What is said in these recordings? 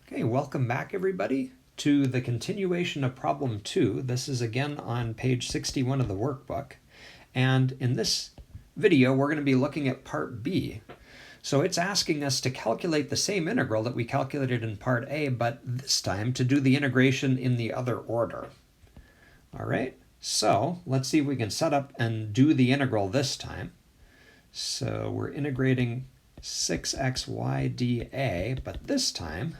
Okay, welcome back everybody to the continuation of problem 2. This is again on page 61 of the workbook. And in this video, we're going to be looking at part B. So it's asking us to calculate the same integral that we calculated in part A, but this time to do the integration in the other order. All right, so let's see if we can set up and do the integral this time. So we're integrating 6xy dA, but this time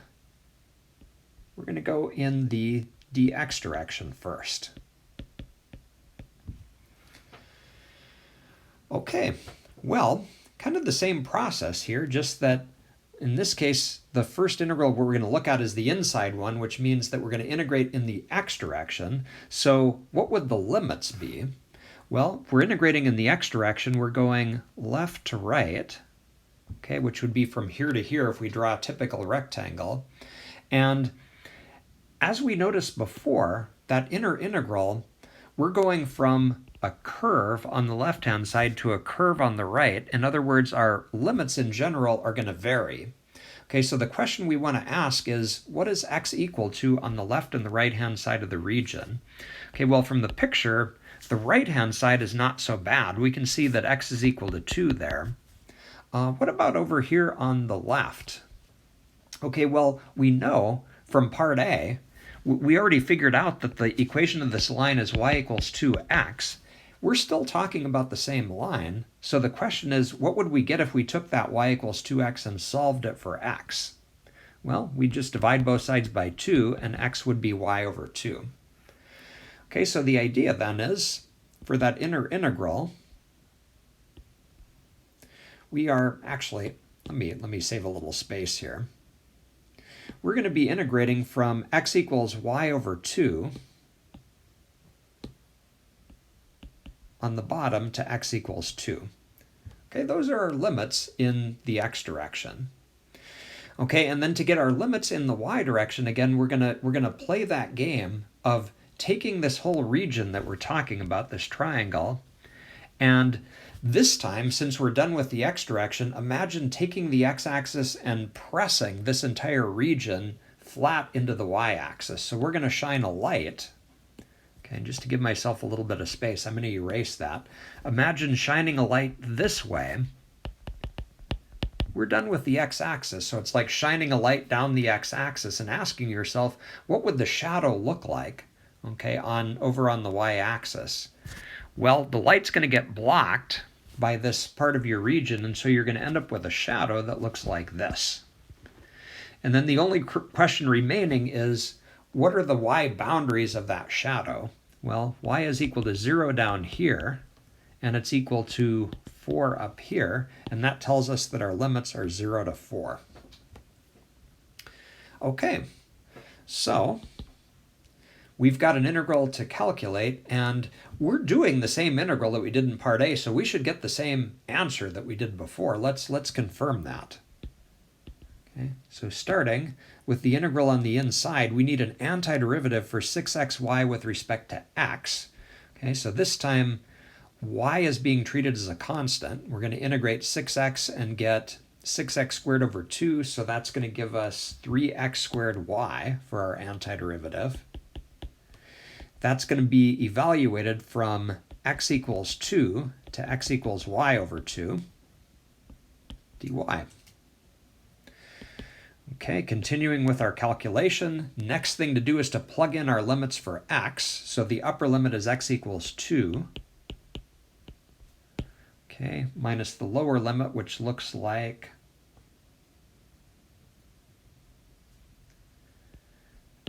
we're going to go in the dx direction first. Okay, well, kind of the same process here, just that in this case, the first integral we're going to look at is the inside one, which means that we're going to integrate in the x direction. So what would the limits be? Well, if we're integrating in the x direction, we're going left to right, okay, which would be from here to here if we draw a typical rectangle. And as we noticed before, that inner integral, we're going from a curve on the left-hand side to a curve on the right. In other words, our limits in general are going to vary. Okay, so the question we want to ask is, what is x equal to on the left and the right-hand side of the region? Okay, well, from the picture, the right-hand side is not so bad. We can see that x is equal to 2 there. What about over here on the left? Okay, well, we know from part A, we already figured out that the equation of this line is y equals 2x. We're still talking about the same line, so the question is, what would we get if we took that y equals 2x and solved it for x? Well, we just divide both sides by 2, and x would be y over 2. Okay, so the idea then is, for that inner integral, we are actually, let me save a little space here. We're going to be integrating from x equals y over 2 on the bottom to x equals 2. Okay, those are our limits in the x direction. Okay, and then to get our limits in the y direction, again, we're gonna play that game of taking this whole region that we're talking about, this triangle, and this time, since we're done with the x direction, imagine taking the x-axis and pressing this entire region flat into the y-axis. So we're going to shine a light. Okay, and just to give myself a little bit of space, I'm going to erase that. Imagine shining a light this way. We're done with the x-axis, so it's like shining a light down the x-axis and asking yourself, what would the shadow look like, okay, over on the y-axis? Well, the light's going to get blocked by this part of your region, and so you're going to end up with a shadow that looks like this. And then the only question remaining is, what are the y boundaries of that shadow? Well, y is equal to 0 down here, and it's equal to 4 up here, and that tells us that our limits are 0 to 4. Okay, so we've got an integral to calculate, and we're doing the same integral that we did in part A, so we should get the same answer that we did before. Let's confirm that. Okay, so starting with the integral on the inside, we need an antiderivative for 6xy with respect to x. Okay, so this time y is being treated as a constant. We're going to integrate 6x and get 6x squared over 2, so that's going to give us 3x squared y for our antiderivative. That's going to be evaluated from x equals 2 to x equals y over 2 dy. Okay, continuing with our calculation, next thing to do is to plug in our limits for x. So the upper limit is x equals 2. Okay, minus the lower limit, which looks like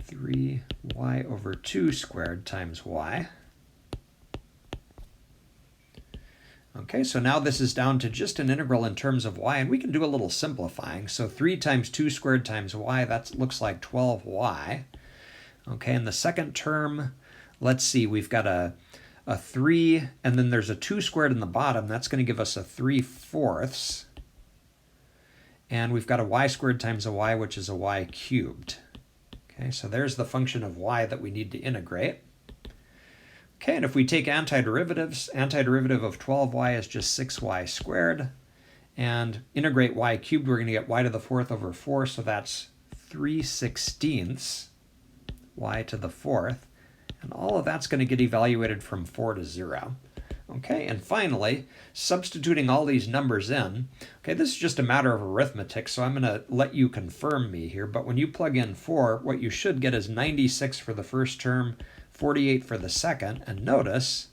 3y over 2 squared times y. Okay, so now this is down to just an integral in terms of y, and we can do a little simplifying. So 3 times 2 squared times y, that looks like 12y. Okay, and the second term, let's see, we've got a 3, and then there's a 2 squared in the bottom. That's going to give us a 3/4. And we've got a y squared times a y, which is a y cubed. Okay, so there's the function of y that we need to integrate. Okay, and if we take antiderivatives, antiderivative of 12y is just 6y squared. And integrate y cubed, we're going to get y to the 4th over 4, so that's 3/16 y to the fourth, and all of that's going to get evaluated from 4 to 0. Okay, and finally, substituting all these numbers in. Okay, this is just a matter of arithmetic, so I'm going to let you confirm me here, but when you plug in 4, what you should get is 96 for the first term, 48 for the second, and notice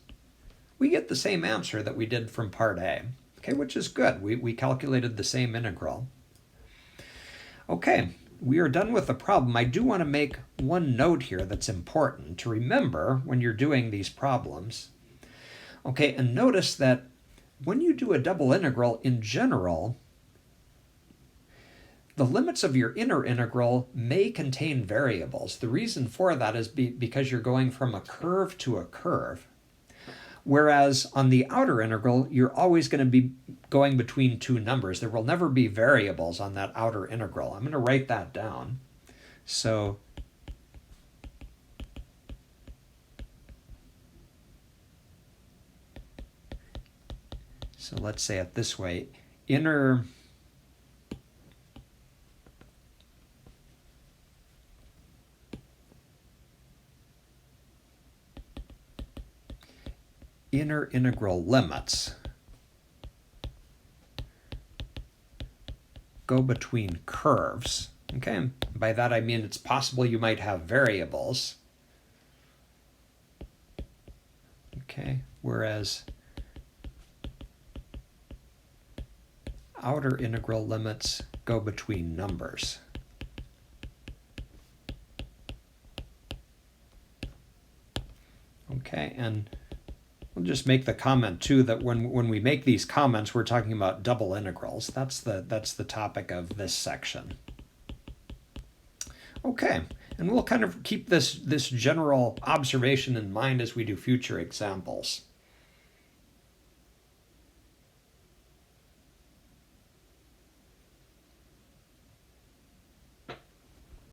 we get the same answer that we did from part A, okay, which is good. We calculated the same integral. Okay, we are done with the problem. I do want to make one note here that's important to remember when you're doing these problems. Okay, and notice that when you do a double integral in general, the limits of your inner integral may contain variables. The reason for that is because you're going from a curve to a curve. Whereas on the outer integral, you're always going to be going between two numbers. There will never be variables on that outer integral. I'm going to write that down. So let's say it this way. Inner integral limits go between curves. Okay, by that I mean it's possible you might have variables. Okay, whereas outer integral limits go between numbers. Okay, and we'll just make the comment too that when we make these comments, we're talking about double integrals. That's the topic of this section. Okay, and we'll kind of keep this general observation in mind as we do future examples.